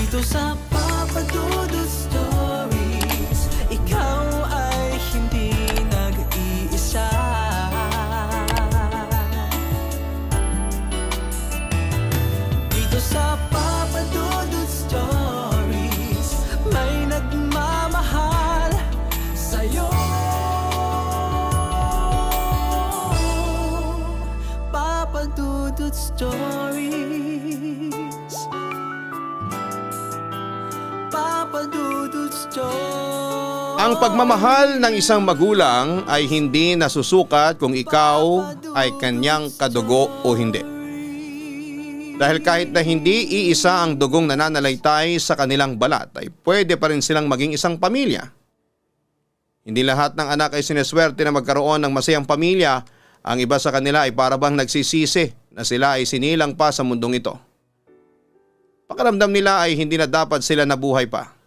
Dito sa Papa Dudut Stories, ikaw ay hindi nag-iisa. Dito sa Papa Dudut Stories, may nagmamahal sa'yo. Papa Dudut Stories, Papa Dudut Stories. Ang pagmamahal ng isang magulang ay hindi nasusukat kung ikaw ay kanyang kadugo o hindi. Dahil kahit na hindi iisa ang dugong nananalaytay sa kanilang balat ay pwede pa rin silang maging isang pamilya. Hindi lahat ng anak ay sineswerte na magkaroon ng masayang pamilya. Ang iba sa kanila ay parabang nagsisisi na sila ay sinilang pa sa mundong ito. Pakiramdam nila ay hindi na dapat sila nabuhay pa.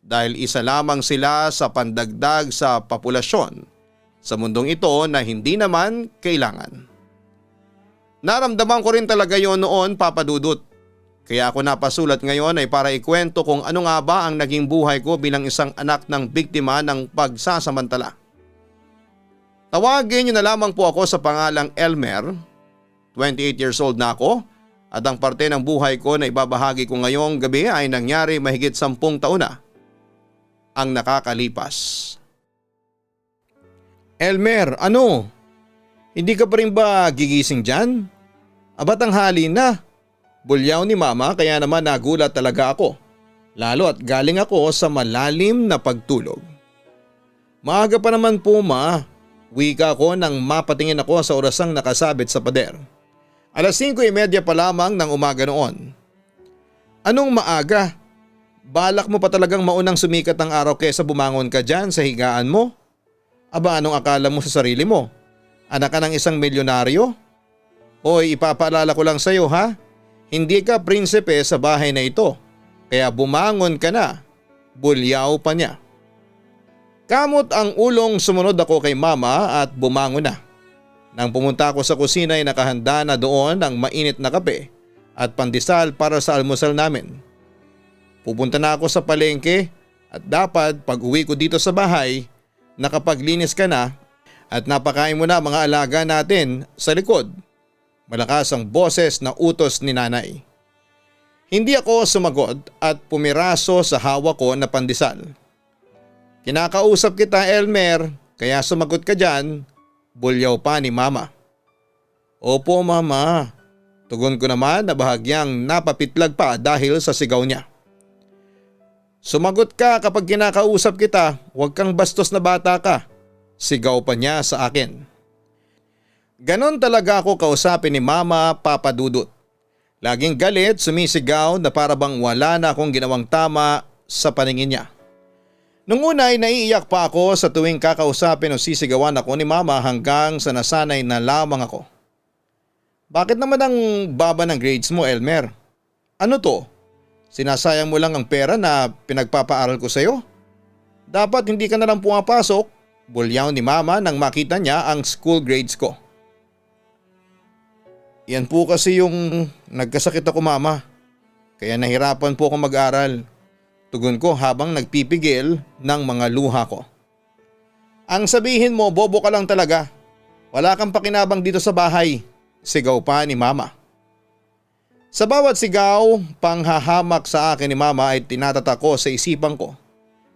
Dahil isa lamang sila sa pandagdag sa populasyon sa mundong ito na hindi naman kailangan. Naramdaman ko rin talaga yon noon, Papa Dudut. Kaya ako napasulat ngayon ay para ikwento kung ano nga ba ang naging buhay ko bilang isang anak ng biktima ng pagsasamantala. Tawagin niyo na lamang po ako sa pangalang Elmer. 28 years old na ako at ang parte ng buhay ko na ibabahagi ko ngayong gabi ay nangyari mahigit 10 taon na ang nakakalipas. Elmer, ano? Hindi ka pa rin ba gigising dyan? Aba tanghali na. Bulyaw ni mama kaya naman nagulat talaga ako. Lalo at galing ako sa malalim na pagtulog. Maaga pa naman po ma. Wika ko nang mapatingin ako sa orasang nakasabit sa pader. 5:30 pa lamang ng umaga noon. Anong maaga? Balak mo pa talagang maunang sumikat ang araw kesa bumangon ka dyan sa higaan mo? Aba anong akala mo sa sarili mo? Anak ka ng isang milyonaryo? Hoy, ipapaalala ko lang sa'yo ha. Hindi ka prinsipe sa bahay na ito. Kaya bumangon ka na. Bulyaw pa niya. Kamot ang ulong sumunod ako kay mama at bumangon na. Nang pumunta ako sa kusina ay nakahanda na doon ang mainit na kape at pandesal para sa almusal namin. Pupunta na ako sa palengke at dapat pag uwi ko dito sa bahay, nakapaglinis ka na at napakain mo na mga alaga natin sa likod. Malakas ang boses na utos ni nanay. Hindi ako sumagot at pumiraso sa hawak ko na pandesal. Kinakausap kita Elmer, kaya sumagot ka dyan, bulyaw pa ni mama. Opo mama, tugon ko naman na bahagyang napapitlag pa dahil sa sigaw niya. Sumagot ka kapag kinakausap kita, huwag kang bastos na bata ka. Sigaw pa niya sa akin. Ganon talaga ako kausapin ni mama, Papa Dudut. Laging galit, sumisigaw na parabang wala na akong ginawang tama sa paningin niya. Nung una ay naiiyak pa ako sa tuwing kakausapin o sisigawan ako ni mama hanggang sa nasanay na lamang ako. Bakit naman ang baba ng grades mo Elmer? Ano to? Sinasayang mo lang ang pera na pinagpapaaral ko sa'yo? Dapat hindi ka na lang pumapasok. Bulyaw ni mama nang makita niya ang school grades ko. Yan po kasi yung nagkasakit ako mama. Kaya nahirapan po ako mag-aral. Tugon ko habang nagpipigil ng mga luha ko. Ang sabihin mo bobo ka lang talaga. Wala kang pakinabang dito sa bahay. Sigaw pa ni mama. Sa bawat sigaw, panghahamak sa akin ni mama ay tinatatak ko sa isipan ko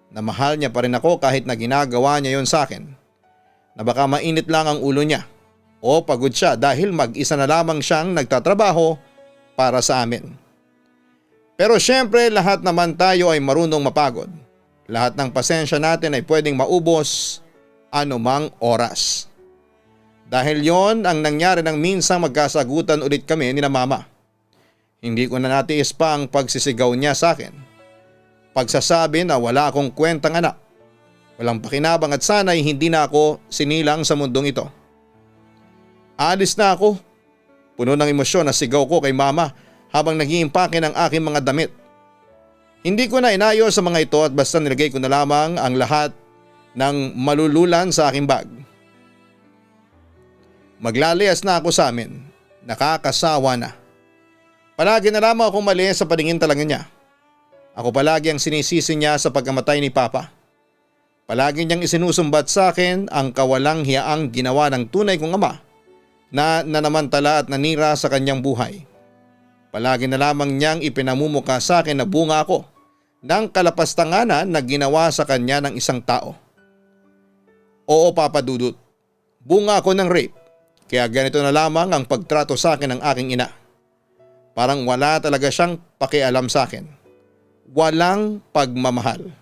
na mahal niya pa rin ako kahit na ginagawa niya yon sa akin. Na baka mainit lang ang ulo niya o pagod siya dahil mag-isa na lamang siyang nagtatrabaho para sa amin. Pero syempre lahat naman tayo ay marunong mapagod. Lahat ng pasensya natin ay pwedeng maubos anumang oras. Dahil yon ang nangyari nang minsang magkasagutan ulit kami ni na mama. Hindi ko na natiis pa ang pagsisigaw niya sa akin. Pagsasabi na wala akong kwentang anak. Walang pakinabang at sana'y hindi na ako sinilang sa mundong ito. Alis na ako. Puno ng emosyon na sigaw ko kay mama habang nag-iimpake ng aking mga damit. Hindi ko na inayos sa mga ito at basta nilagay ko na lamang ang lahat ng malululan sa aking bag. Maglalayas na ako sa amin. Nakakasawa na. Palagi na lamang akong mali sa paningin talaga niya. Ako palagi ang sinisisi niya sa pagkamatay ni Papa. Palagi niyang isinusumbat sa akin ang kawalang hiyaang ginawa ng tunay kong ama na nanamantala at nanira sa kanyang buhay. Palagi na lamang niyang ipinamumuka sa akin na bunga ako ng kalapastanganan na ginawa sa kanya ng isang tao. Oo, Papa Dudut, bunga ako ng rape, kaya ganito na lamang ang pagtrato sa akin ng aking ina. Parang wala talaga siyang pakialam sa akin. Walang pagmamahal.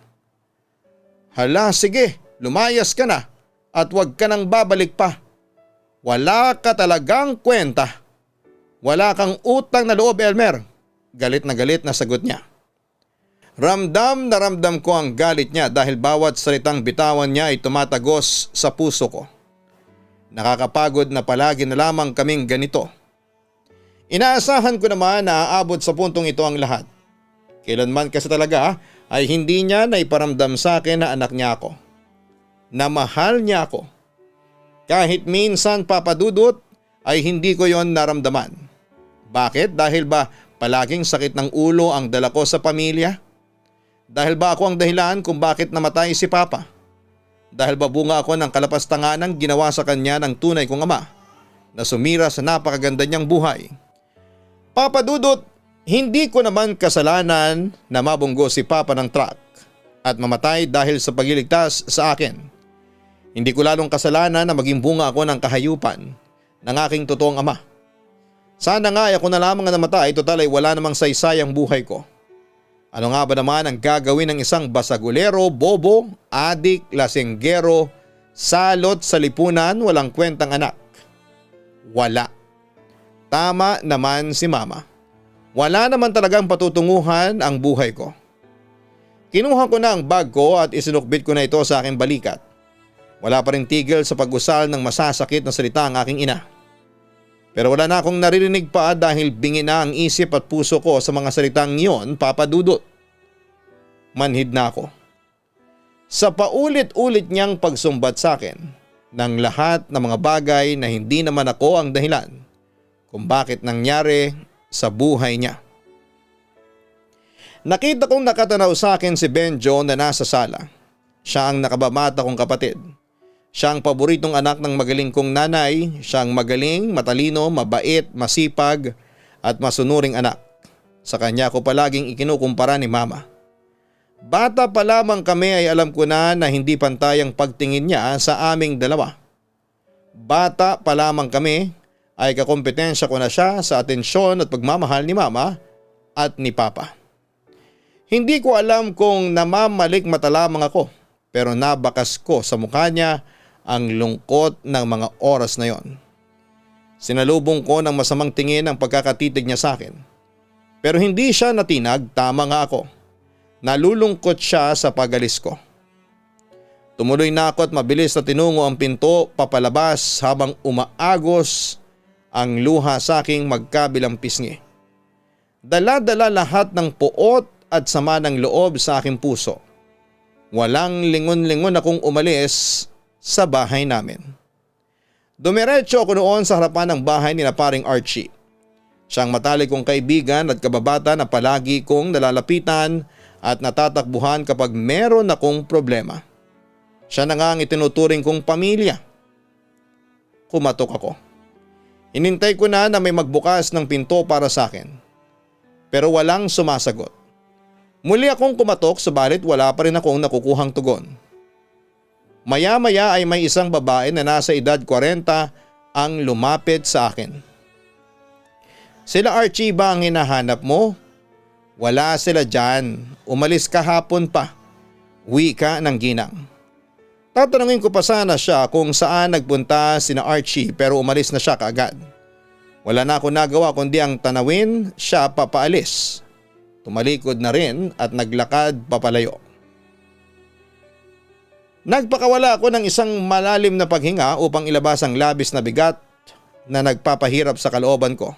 Hala, sige, lumayas ka na at huwag ka nang babalik pa. Wala ka talagang kwenta. Wala kang utang na loob, Elmer. Galit na sagot niya. Ramdam na ramdam ko ang galit niya dahil bawat salitang bitawan niya ay tumatagos sa puso ko. Nakakapagod na palagi na lamang kaming ganito. Inaasahan ko naman na aabot sa puntong ito ang lahat. Kailanman kasi talaga ay hindi niya naiparamdam sa akin na anak niya ako. Na mahal niya ako. Kahit minsan, Papa Dudut, ay hindi ko yon naramdaman. Bakit? Dahil ba palaging sakit ng ulo ang dala ko sa pamilya? Dahil ba ako ang dahilan kung bakit namatay si Papa? Dahil ba bunga ako ng kalapastanganang ginawa sa kanya ng tunay kong ama na sumira sa napakaganda niyang buhay? Papa Dudut, hindi ko naman kasalanan na mabunggo si Papa ng truck at mamatay dahil sa pagliligtas sa akin. Hindi ko lalong kasalanan na maging bunga ako ng kahayupan ng aking totoong ama. Sana nga ako na lamang namatay, total ay wala namang saysay ang buhay ko. Ano nga ba naman ang gagawin ng isang basagulero, bobo, adik, lasenggero, salot sa lipunan, walang kwentang anak? Wala. Tama naman si Mama. Wala naman talagang patutunguhan ang buhay ko. Kinuha ko na ang bag ko at isinukbit ko na ito sa aking balikat. Wala pa rin tigil sa pag-usal ng masasakit na salita ang aking ina. Pero wala na akong naririnig pa dahil bingi na ang isip at puso ko sa mga salitang iyon, Papa Dudut. Manhid na ako. Sa paulit-ulit niyang pagsumbat sa akin ng lahat ng mga bagay na hindi naman ako ang dahilan kung bakit nangyari sa buhay niya. Nakita kong nakatanaw sa akin si Benjo na nasa sala. Siya ang nakabamata kong kapatid. Siya ang paboritong anak ng magaling kong nanay. Siya ang magaling, matalino, mabait, masipag at masunuring anak. Sa kanya ko palaging ikinukumpara ni Mama. Bata pa lamang kami ay alam ko na hindi pantay ang pagtingin niya sa aming dalawa. Bata pa lamang kami ay kakompetensya ko na siya sa atensyon at pagmamahal ni Mama at ni Papa. Hindi ko alam kung namamalik mata lamang ako, pero nabakas ko sa mukha niya ang lungkot ng mga oras na yon. Sinalubong ko ng masamang tingin ang pagkakatitig niya sa akin. Pero hindi siya natinag, tama nga ako. Nalulungkot siya sa pagalis ko. Tumuloy na ako at mabilis na tinungo ang pinto papalabas habang umaagos ang luha sa aking magkabilang pisngi. Dala-dala lahat ng puot at sama ng loob sa aking puso. Walang lingon-lingon akong umalis sa bahay namin. Dumiretso ako noon sa harapan ng bahay ni na paring Archie. Siyang matalik kong kaibigan at kababata na palagi kong nalalapitan at natatakbuhan kapag meron akong problema. Siya na nga ang itinuturing kong pamilya. Kumatok ako. Inintay ko na may magbukas ng pinto para sa akin. Pero walang sumasagot. Muli akong kumatok subalit wala pa rin akong nakukuhang tugon. Maya-maya ay may isang babae na nasa edad 40 ang lumapit sa akin. Sila Archie ba ang hinahanap mo? Wala sila dyan. Umalis kahapon pa. Wika ng ginang. Tatanungin ko pa sana siya kung saan nagpunta sina Archie pero umalis na siya kaagad. Wala na ako nagawa kundi ang tanawin siya papaalis. Tumalikod na rin at naglakad papalayo. Nagpakawala ako ng isang malalim na paghinga upang ilabas ang labis na bigat na nagpapahirap sa kalooban ko.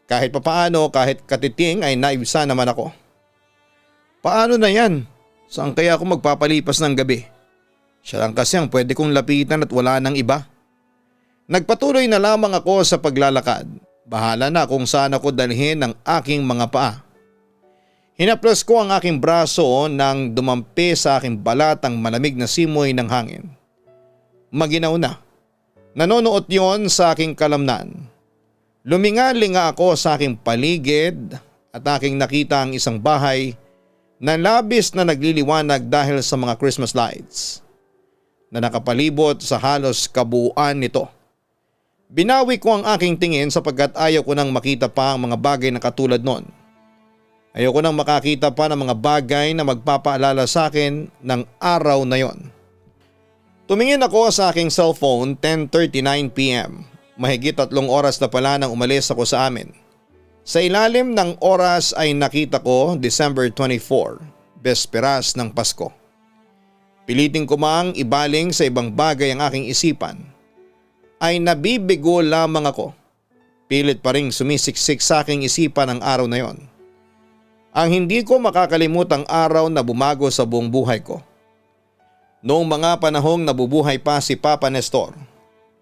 Kahit papaano, kahit katiting ay naibsa naman ako. Paano na yan? Saan kaya ako magpapalipas ng gabi? Siya lang kasi ang pwede kong lapitan at wala nang iba. Nagpatuloy na lamang ako sa paglalakad. Bahala na kung saan ako dalhin ng aking mga paa. Hinaplos ko ang aking braso nang dumampi sa aking balat ang malamig na simoy ng hangin. Maginaw na. Nanonood yon sa aking kalamnan. Luminga-linga ako sa aking paligid at aking nakita ang isang bahay na labis na nagliliwanag dahil sa mga Christmas lights na nakapalibot sa halos kabuuan nito. Binawi ko ang aking tingin sapagkat ayaw ko nang makita pa ang mga bagay na katulad nun. Ayaw ko nang makakita pa ng mga bagay na magpapaalala sa akin ng araw na yon. Tumingin ako sa aking cellphone 10:39 PM. Mahigit 3 oras na pala nang umalis ako sa amin. Sa ilalim ng oras ay nakita ko December 24, besperas ng Pasko. Pilitin ko mang ibaling sa ibang bagay ang aking isipan, ay nabibigo lamang ako. Pilit pa ring sumisiksik sa aking isipan ang araw na yon. Ang hindi ko makakalimutang araw na bumago sa buong buhay ko. Noong mga panahong nabubuhay pa si Papa Nestor,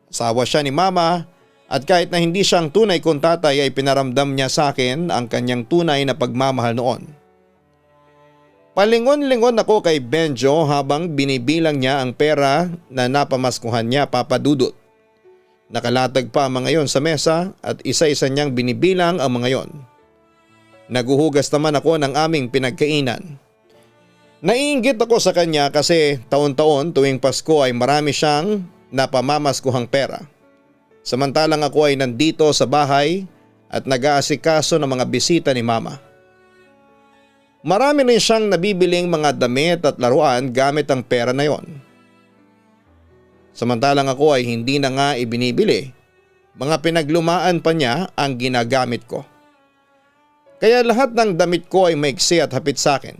asawa siya ni Mama at kahit na hindi siyang tunay kong tatay ay pinaramdam niya sa akin ang kanyang tunay na pagmamahal noon. Palingon-lingon ako kay Benjo habang binibilang niya ang pera na napamaskuhan niya, Papa Dudut. Nakalatag pa ang mga yon sa mesa at isa-isa niyang binibilang ang mga yon. Naguhugas naman ako ng aming pinagkainan. Naiinggit ako sa kanya kasi taon-taon tuwing Pasko ay marami siyang napamamaskuhang pera. Samantalang ako ay nandito sa bahay at nag-aasikaso ng mga bisita ni Mama. Marami rin siyang nabibiling mga damit at laruan gamit ang pera na yon. Samantalang ako ay hindi na nga ibinibili, mga pinaglumaan pa niya ang ginagamit ko. Kaya lahat ng damit ko ay maiksi at hapit sa akin.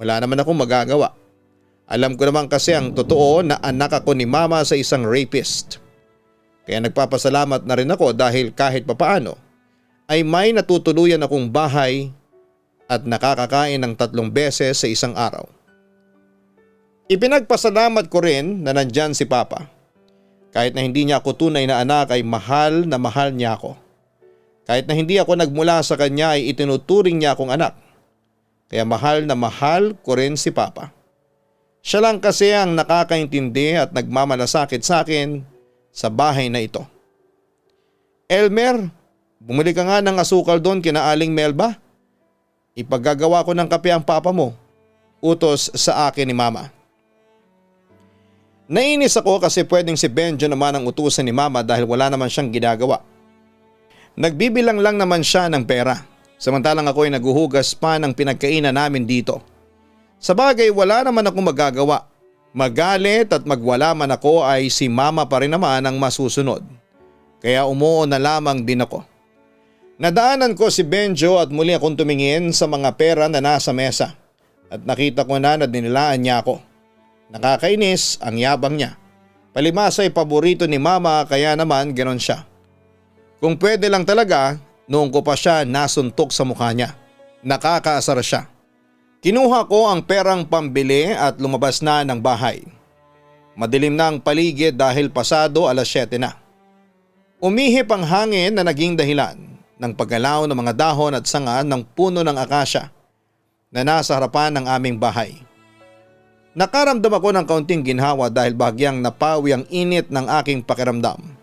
Wala naman akong magagawa. Alam ko naman kasi ang totoo na anak ako ni Mama sa isang rapist. Kaya nagpapasalamat na rin ako dahil kahit papaano ay may natutuluyan akong bahay at nakakakain ng 3 beses sa isang araw. Ipinagpasalamat ko rin na nandyan si Papa. Kahit na hindi niya ako tunay na anak ay mahal na mahal niya ako. Kahit na hindi ako nagmula sa kanya ay itinuturing niya akong anak. Kaya mahal na mahal ko rin si Papa. Siya lang kasi ang nakakaintindi at nagmamalasakit sa akin sa bahay na ito. Elmer, bumili ka nga ng asukal doon kina Aling Melba. Ipaggagawa ko ng kape ang papa mo. Utos sa akin ni Mama. Nainis ako kasi pwedeng si Benjo naman ang utusan ni Mama dahil wala naman siyang ginagawa. Nagbibilang lang naman siya ng pera. Samantalang ako ay naguhugas pa ng pinagkainan namin dito. Sa bagay wala naman akong magagawa. Magalit at magwala man ako ay si Mama pa rin naman ang masusunod. Kaya umuo na lamang din ako. Nadaanan ko si Benjo at muli akong tumingin sa mga pera na nasa mesa. At nakita ko na dinilaan niya ako. Nakakainis ang yabang niya. Palimasa ay paborito ni Mama kaya naman ganon siya. Kung pwede lang talaga, noong ko pa siya nasuntok sa mukha niya. Nakakaasar siya. Kinuha ko ang perang pambili at lumabas na ng bahay. Madilim na ang paligid dahil pasado 7:00 na. Umihip ang hangin na naging dahilan ng paggalaw ng mga dahon at sanga ng puno ng akasya na nasa harapan ng aming bahay. Nakaramdam ako ng kaunting ginhawa dahil bahagyang napawi ang init ng aking pakiramdam.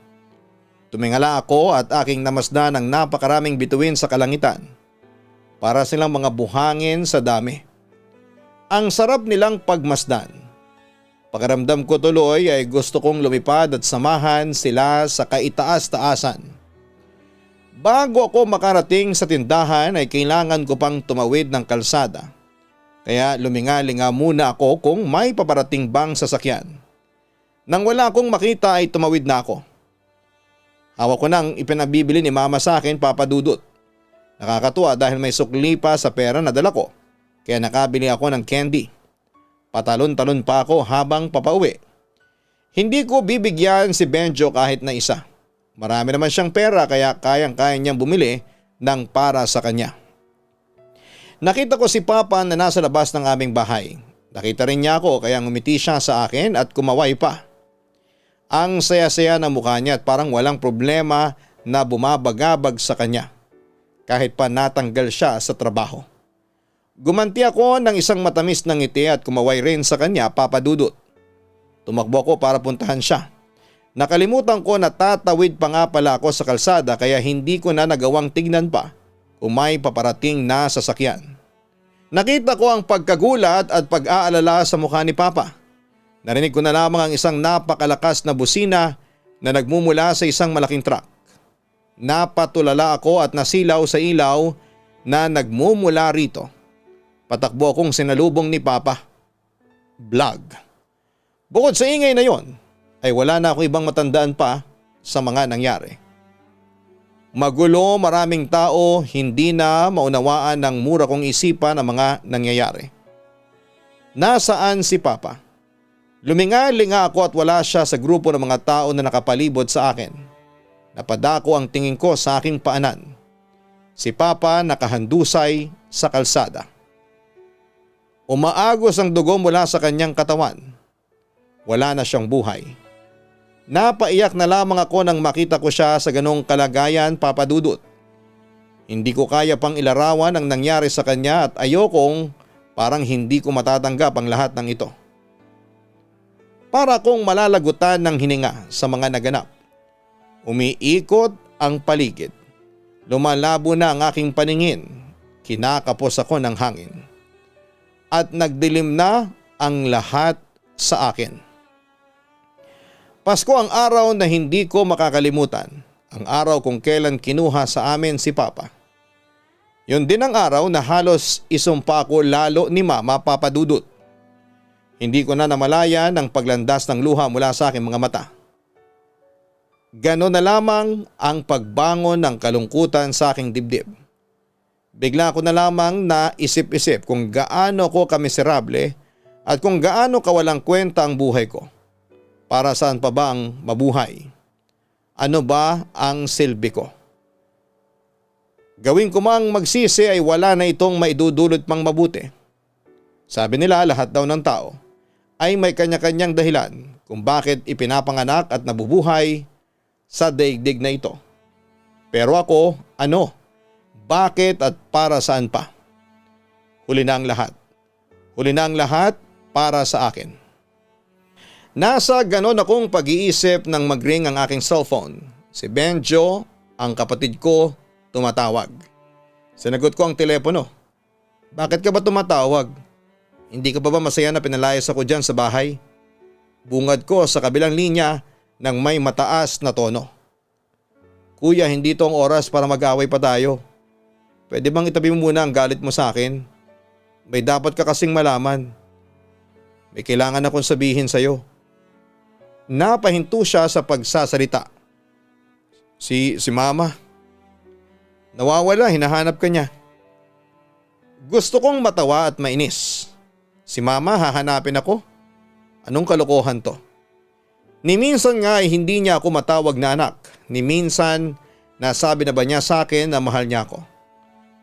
Tumingala ako at aking namasdan ng napakaraming bituin sa kalangitan. Para silang mga buhangin sa dami. Ang sarap nilang pagmasdan. Pakiramdam ko tuloy ay gusto kong lumipad at samahan sila sa kaitaas-taasan. Bago ako makarating sa tindahan ay kailangan ko pang tumawid ng kalsada. Kaya luminga-linga muna ako kung may paparating bang sasakyan. Nang wala akong makita ay tumawid na ako. Hawak ko nang ipinabibili ni Mama sa akin, Papa Dudut. Nakakatuwa dahil may sukli pa sa pera na dala ko. Kaya nakabili ako ng candy. Patalon-talon pa ako habang papauwi. Hindi ko bibigyan si Benjo kahit na isa. Marami naman siyang pera kaya kayang-kaya niyang bumili ng para sa kanya. Nakita ko si Papa na nasa labas ng aming bahay. Nakita rin niya ako kaya ngumiti siya sa akin at kumaway pa. Ang saya-saya ng mukha niya at parang walang problema na bumabagabag sa kanya. Kahit pa natanggal siya sa trabaho. Gumanti ako ng isang matamis na ngiti at kumaway rin sa kanya, Papa Dudut. Tumakbo ako para puntahan siya. Nakalimutan ko na tatawid pa nga pala ako sa kalsada kaya hindi ko na nagawang tignan pa kung may paparating na sasakyan. Nakita ko ang pagkagulat at pag-aalala sa mukha ni Papa. Narinig ko na lamang ang isang napakalakas na busina na nagmumula sa isang malaking truck. Napatulala ako at nasilaw sa ilaw na nagmumula rito. Patakbo akong sinalubong ni Papa. Vlog. Bukod sa ingay na yon, ay wala na ako ibang matandaan pa sa mga nangyari. Magulo, maraming tao, hindi na maunawaan ng mura kong isipan ang mga nangyayari. Nasaan si Papa? Luminga-linga ako at wala siya sa grupo ng mga tao na nakapalibot sa akin. Napadako ang tingin ko sa aking paanan. Si Papa nakahandusay sa kalsada. Umaagos ang dugo mula sa kanyang katawan. Wala na siyang buhay. Napaiyak na lamang ako nang makita ko siya sa ganong kalagayan, Papa Dudut. Hindi ko kaya pang ilarawan ang nangyari sa kanya at ayokong parang hindi ko matatanggap ang lahat ng ito. Para akong malalagutan ng hininga sa mga naganap. Umiikot ang paligid. Lumalabo na ang aking paningin. Kinakapos ako ng hangin. At nagdilim na ang lahat sa akin. Pasko ang araw na hindi ko makakalimutan. Ang araw kung kailan kinuha sa amin si Papa. Yun din ang araw na halos isumpa ako lalo ni Mama, Papa Dudut. Hindi ko na namalayan ang paglandas ng luha mula sa aking mga mata. Ganon na lamang ang pagbangon ng kalungkutan sa aking dibdib. Bigla ko na lamang na isip-isip kung gaano ko kamiserable at kung gaano kawalang kwenta ang buhay ko. Para saan pa ba ang mabuhay? Ano ba ang silbi ko? Gawin ko mang magsisi ay wala na itong maidudulot pang mabuti. Sabi nila lahat daw ng tao ay may kanya-kanyang dahilan kung bakit ipinapanganak at nabubuhay sa daigdig na ito. Pero ako, ano? Bakit at para saan pa? Huli na ang lahat. Huli na ang lahat para sa akin. Nasa ganon akong pag-iisip nang mag-ring ang aking cellphone. Si Benjo, ang kapatid ko, tumatawag. Sinagot ko ang telepono. Bakit ka ba tumatawag? Hindi ka pa ba masaya na pinalayas ako dyan sa bahay? Bungad ko sa kabilang linya ng may mataas na tono. Kuya, hindi to ang oras para mag-away pa tayo. Pwede bang itabi mo muna ang galit mo sa akin? May dapat ka kasing malaman. May kailangan akong sabihin sa'yo. Napahinto siya sa pagsasalita. Si Mama. Nawawala, hinahanap ka niya. Gusto kong matawa at mainis. Si Mama, hahanapin ako? Anong kalokohan to? Ni minsan nga ay hindi niya ako matawag na anak. Ni minsan nasabi na ba niya sa akin na mahal niya ako?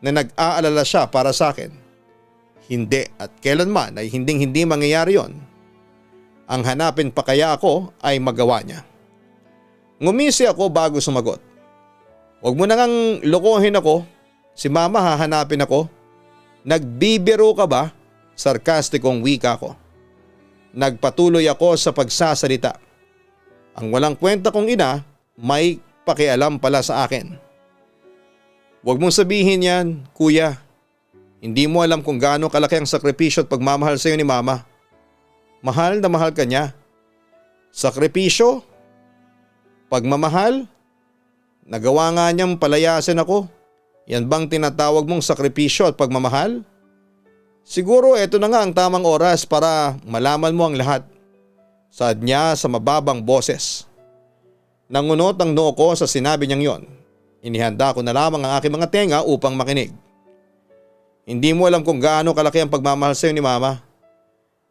Na nag-aalala siya para sa akin? Hindi at kailanman ay hindi mangyayari yon. Ang hanapin pa kaya ako ay magawa niya. Ngumisi ako bago sumagot. Huwag mo na ngang lokohin ako. Si Mama, hahanapin ako. Nagbibiro ka ba? Sarkastikong wika ko. Nagpatuloy ako sa pagsasalita. Ang walang kwenta kong ina may pakialam pala sa akin. Huwag mong sabihin yan, kuya. Hindi mo alam kung gaano kalaki ang sakripisyo at pagmamahal sa iyo ni Mama. Mahal na mahal ka niya. Sakripisyo? Pagmamahal? Nagawa nga niyang palayasin ako. Yan bang tinatawag mong sakripisyo at pagmamahal? Siguro ito na nga ang tamang oras para malaman mo ang lahat. Saad niya sa mababang boses. Nangunot ang noo ko sa sinabi niyang yon. Inihanda ko na lamang ang aking mga tenga upang makinig. Hindi mo alam kung gaano kalaki ang pagmamahal sa iyo ni Mama.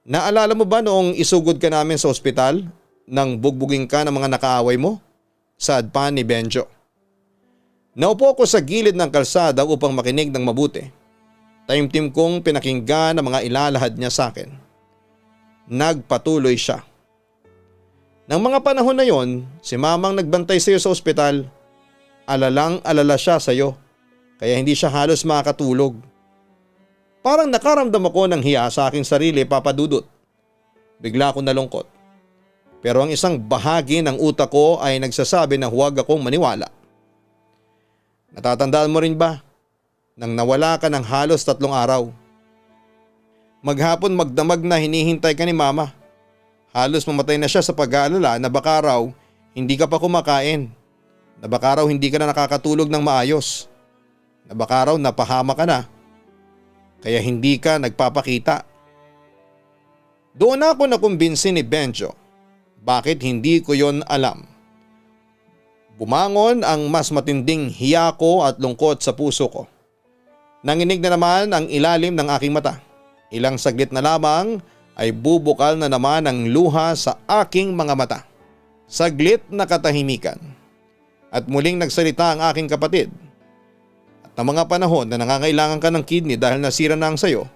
Naalala mo ba noong isugod ka namin sa ospital nang bugbugin ka ng mga nakaaway mo? Saad pa ni Benjo. Naupo ko sa gilid ng kalsada upang makinig ng mabuti. Taimtim kong pinakinggan ang mga ilalahad niya sa akin. Nagpatuloy siya. Nang mga panahon na yon, si Mamang nagbantay sa iyo sa ospital. Alalang alala siya sa iyo, kaya hindi siya halos makakatulog. Parang nakaramdam ako ng hiya sa aking sarili, Papa Dudut. Bigla akong nalungkot. Pero ang isang bahagi ng utak ko ay nagsasabi na huwag akong maniwala. Natatandaan mo rin ba nang nawala ka ng halos 3 araw? Maghapon magdamag na hinihintay ka ni Mama. Halos mamatay na siya sa pag-aalala na baka raw hindi ka pa kumakain. Na baka raw hindi ka na nakakatulog ng maayos. Na baka raw napahama ka na. Kaya hindi ka nagpapakita. Doon ako nakumbinsi ni Benjo. Bakit hindi ko yon alam? Bumangon ang mas matinding hiya ko at lungkot sa puso ko. Nanginig na naman ang ilalim ng aking mata. Ilang saglit na lamang ay bubukal na naman ang luha sa aking mga mata. Saglit na katahimikan. At muling nagsalita ang aking kapatid. At ng mga panahon na nangangailangan ka ng kidney dahil nasira na ang sayo,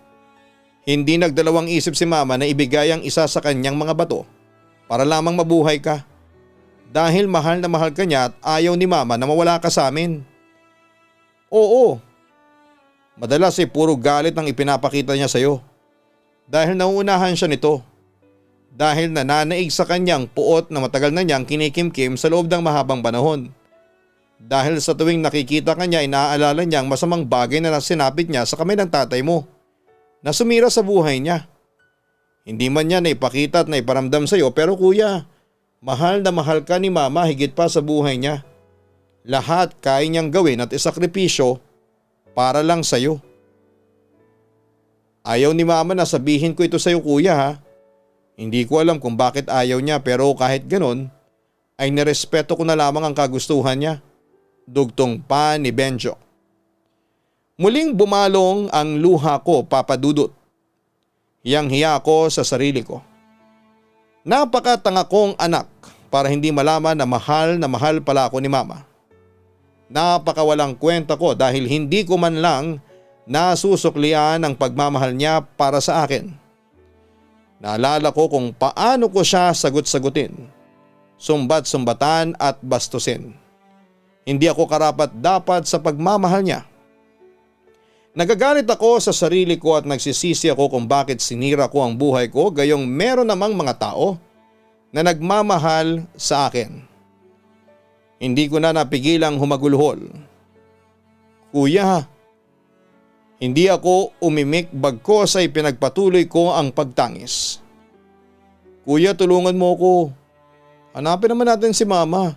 hindi nagdalawang isip si Mama na ibigay ang isa sa kanyang mga bato para lamang mabuhay ka. Dahil mahal na mahal ka niya at ayaw ni Mama na mawala ka sa amin. Oo. Madalas ay puro galit ang ipinapakita niya sa iyo. Dahil nauunahan siya nito. Dahil nananaig sa kanyang puot na matagal na niyang kinikimkim sa loob ng mahabang panahon. Dahil sa tuwing nakikita ka niya, inaalala niyang masamang bagay na sinapit niya sa kamay ng tatay mo na sumira sa buhay niya. Hindi man niya naipakita at naiparamdam sa iyo, pero kuya, mahal na mahal ka ni Mama higit pa sa buhay niya. Lahat kaya niyang gawin at isakripisyo para lang sa iyo. Ayaw ni Mama na sabihin ko ito sa iyo, kuya, ha. Hindi ko alam kung bakit ayaw niya, pero kahit ganon ay nirespeto ko na lamang ang kagustuhan niya. Dugtong pa ni Benjo. Muling bumalong ang luha ko, Papa Dudut. Hiyang-hiya ko sa sarili ko. Napakatanga kong anak para hindi malaman na mahal pala ako ni Mama. Napakawalang kwenta ko dahil hindi ko man lang nasusuklian ang pagmamahal niya para sa akin. Naalala ko kung paano ko siya sagot-sagutin, sumbat-sumbatan at bastusin. Hindi ako karapat-dapat sa pagmamahal niya. Nagagalit ako sa sarili ko at nagsisisi ako kung bakit sinira ko ang buhay ko, gayong meron namang mga tao na nagmamahal sa akin. Hindi ko na napigilang humagulhol. Kuya, hindi ako umimik bagkos ay pinagpatuloy ko ang pagtangis. Kuya, tulungan mo ko. Hanapin naman natin si Mama.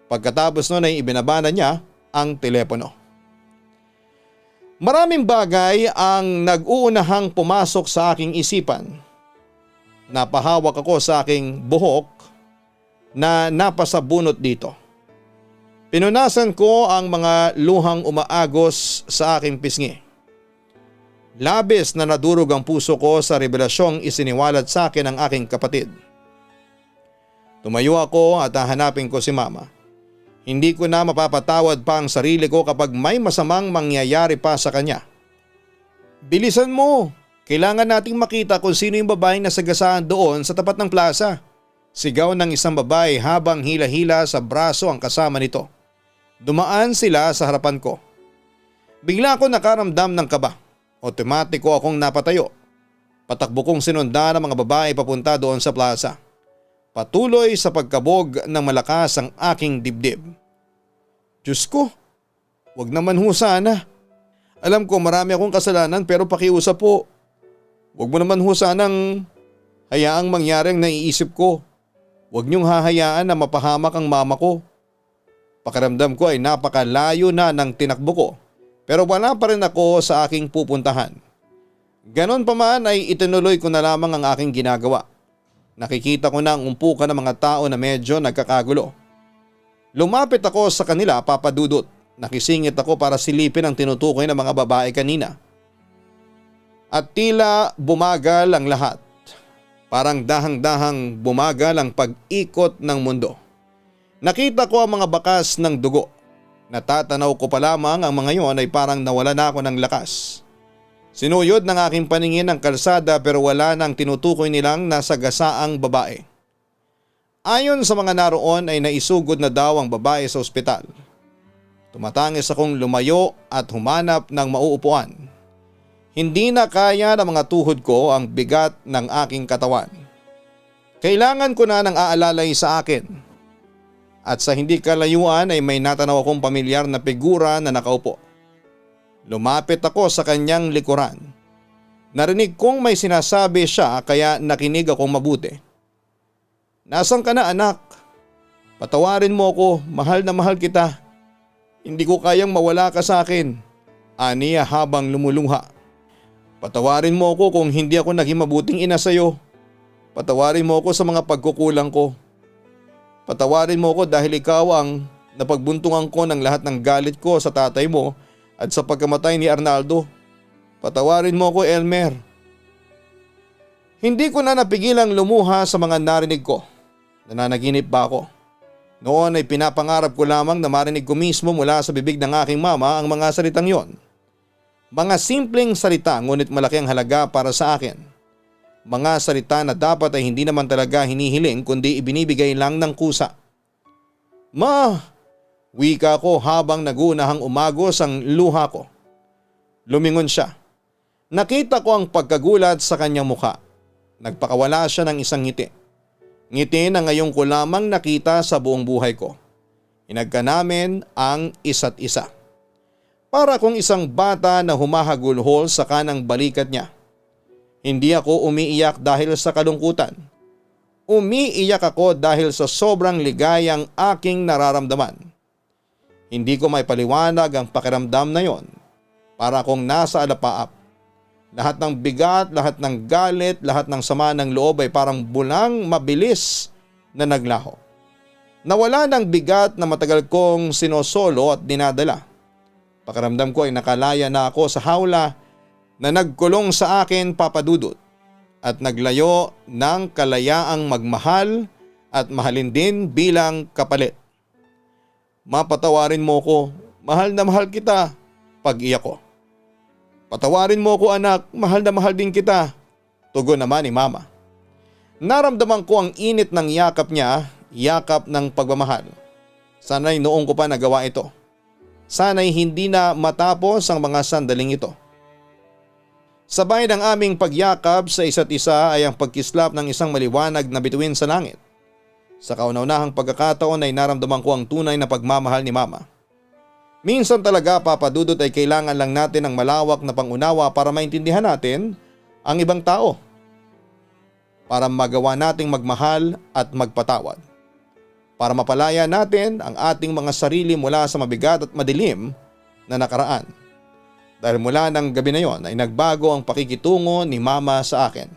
Pagkatapos nun ay ibinabana niya ang telepono. Maraming bagay ang nag-uunahang pumasok sa aking isipan. Napahawak ako sa aking buhok na napasabunot dito. Pinunasan ko ang mga luhang umaagos sa aking pisngi. Labis na nadurog ang puso ko sa revelasyong isiniwalat sa akin ng aking kapatid. Tumayo ako at hahanapin ko si Mama. Hindi ko na mapapatawad pa ang sarili ko kapag may masamang mangyayari pa sa kanya. Bilisan mo! Kailangan nating makita kung sino yung babaeng nasagasaan doon sa tapat ng plaza. Sigaw ng isang babae habang hila-hila sa braso ang kasama nito. Dumaan sila sa harapan ko. Bigla ako nakaramdam ng kaba. Otomatiko akong napatayo. Patakbo kong sinundan ang mga babae papunta doon sa plaza. Patuloy sa pagkabog ng malakas ang aking dibdib. Diyos ko, wag naman ho sana. Alam ko marami akong kasalanan pero pakiusap po. Wag mo naman ho sanang hayaang mangyari ang naiisip ko. Wag niyong hahayaan na mapahamak ang mama ko. Pakiramdam ko ay napakalayo na ng tinakbo ko pero wala pa rin ako sa aking pupuntahan. Ganon pa man ay itinuloy ko na lamang ang aking ginagawa. Nakikita ko na ang umpukan ng mga tao na medyo nagkakagulo. Lumapit ako sa kanila, Papa Dudut. Nakisingit ako para silipin ang tinutukoy ng mga babae kanina. At tila bumagal ang lahat. Parang dahang-dahang bumagal ang pag-ikot ng mundo. Nakita ko ang mga bakas ng dugo. Natatanaw ko pa lamang ang mga yon ay parang nawala na ako ng lakas. Sinuyod ng aking paningin ang kalsada pero wala nang tinutukoy nilang nasagasaang babae. Ayon sa mga naroon ay naisugod na daw ang babae sa ospital. Tumatangis akong lumayo at humanap ng mauupuan. Hindi na kaya ng mga tuhod ko ang bigat ng aking katawan. Kailangan ko na ng aalalay sa akin. At sa hindi kalayuan ay may natanaw akong pamilyar na figura na nakaupo. Lumapit ako sa kanyang likuran. Narinig kong may sinasabi siya kaya nakinig akong mabuti. "Nasaan ka na, anak? Patawarin mo ako, mahal na mahal kita. Hindi ko kayang mawala ka sa akin," aniya habang lumulungha. "Patawarin mo ako kung hindi ako naging mabuting ina sa iyo. Patawarin mo ako sa mga pagkukulang ko. Patawarin mo ako dahil ikaw ang napagbuntungan ko ng lahat ng galit ko sa tatay mo at sa pagkamatay ni Arnaldo. Patawarin mo ako, Elmer." Hindi ko na napigilang lumuha sa mga narinig ko. Nananaginip ba ako? Noon ay pinapangarap ko lamang na marinig ko mismo mula sa bibig ng aking mama ang mga salitang yon. Mga simpleng salita ngunit malaki ang halaga para sa akin. Mga salita na dapat ay hindi naman talaga hinihiling kundi ibinibigay lang ng kusa. "Ma!" wika ko habang nagunahang umagos ang luha ko. Lumingon siya. Nakita ko ang pagkagulat sa kanyang mukha. Nagpakawala siya ng isang ngiti. Ngiti na ngayon ko lamang nakita sa buong buhay ko. Hinagka namin ang isa't isa. Para kung isang bata na humahagulhol sa kanang balikat niya. Hindi ako umiiyak dahil sa kalungkutan. Umiiyak ako dahil sa sobrang ligayang aking nararamdaman. Hindi ko may paliwanag ang pakiramdam na yon. Para kung nasa alapaap. Lahat ng bigat, lahat ng galit, lahat ng sama ng loob ay parang bulang mabilis na naglaho. Nawala ng bigat na matagal kong sinosolo at dinadala. Pakiramdam ko ay nakalaya na ako sa hawla na nagkulong sa akin, Papa Dudut, at naglayo ng kalayaang magmahal at mahalin din bilang kapalit. "Mapatawarin mo ko, mahal na mahal kita," pag-iyak ko. "Patawarin mo ko, anak, mahal na mahal din kita," tugon naman ni Mama. Naramdaman ko ang init ng yakap niya, yakap ng pagmamahal. Sana'y noong ko pa nagawa ito. Sana'y hindi na matapos ang mga sandaling ito. Sabay ng aming pagyakap sa isa't isa ay ang pagkislap ng isang maliwanag na bituin sa langit. Sa kauna-unahang pagkakataon ay naramdaman ko ang tunay na pagmamahal ni Mama. Minsan talaga, Papa Dudut, ay kailangan lang natin ng malawak na pangunawa para maintindihan natin ang ibang tao. Para magawa nating magmahal at magpatawad. Para mapalaya natin ang ating mga sarili mula sa mabigat at madilim na nakaraan. Dahil mula ng gabi na yon ay nagbago ang pakikitungo ni Mama sa akin.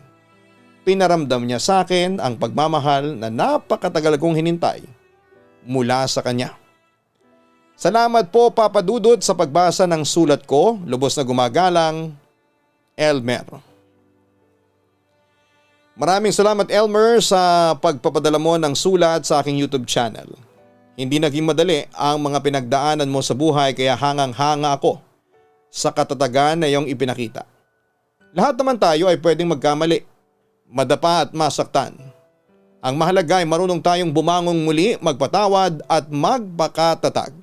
Pinaramdam niya sa akin ang pagmamahal na napakatagal kong hinintay mula sa kanya. Salamat po, Papa Dudut, sa pagbasa ng sulat ko. Lubos na gumagalang, Elmer. Maraming salamat, Elmer, sa pagpapadala mo ng sulat sa aking YouTube channel. Hindi naging madali ang mga pinagdaanan mo sa buhay kaya hangang-hanga ako sa katatagan na iyong ipinakita. Lahat naman tayo ay pwedeng magkamali, madapa at masaktan. Ang mahalaga ay marunong tayong bumangong muli, magpatawad at magpakatatag.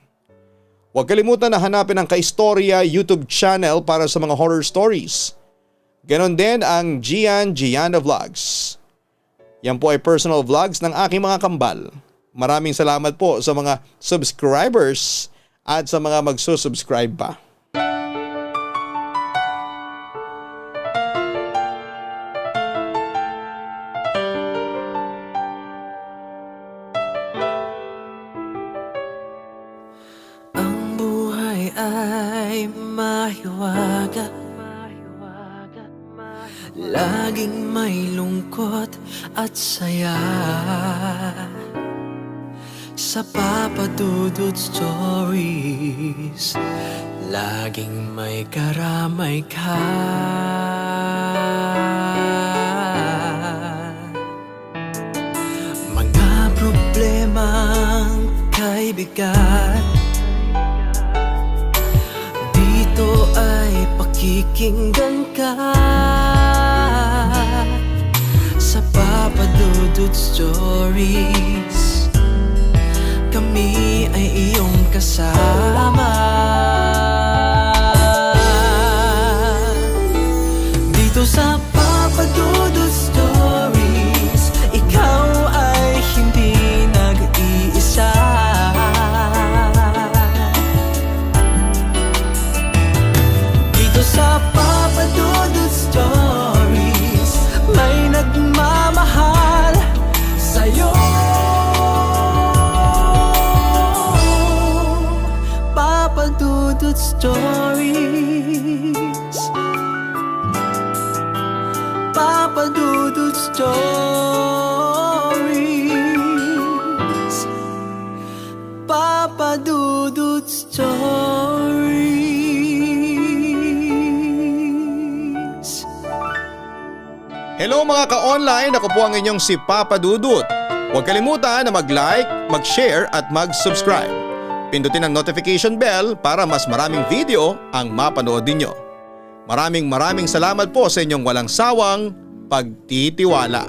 Huwag kalimutan na hanapin ang Kaistorya YouTube channel para sa mga horror stories. Ganon din ang Gianna Vlogs. Yan po ay personal vlogs ng aking mga kambal. Maraming salamat po sa mga subscribers at sa mga magsusubscribe pa. Ay mahiwaga, laging may lungkot at saya. Sa Papa Dudut Stories, laging may karamay ka. Mga problemang kaibigan, dito ay pakikinggan ka. Sa Papa Dudut Stories, kami ay iyong kasama. sa Papa Dudut Stories, ikaw ay hindi nag-iisa. Dito sa Papa Dudut Stories, may nagmamahal sa'yo. Papa Dudut Stories, Papa Dudut Stories, Papa Dudut Stories. Hello mga ka-online, ako po ang inyong si Papa Dudut. Huwag kalimutan na mag-like, mag-share at mag-subscribe. Pindutin ang notification bell para mas maraming video ang mapanood ninyo. Maraming salamat po sa inyong walang sawang pagtitiwala.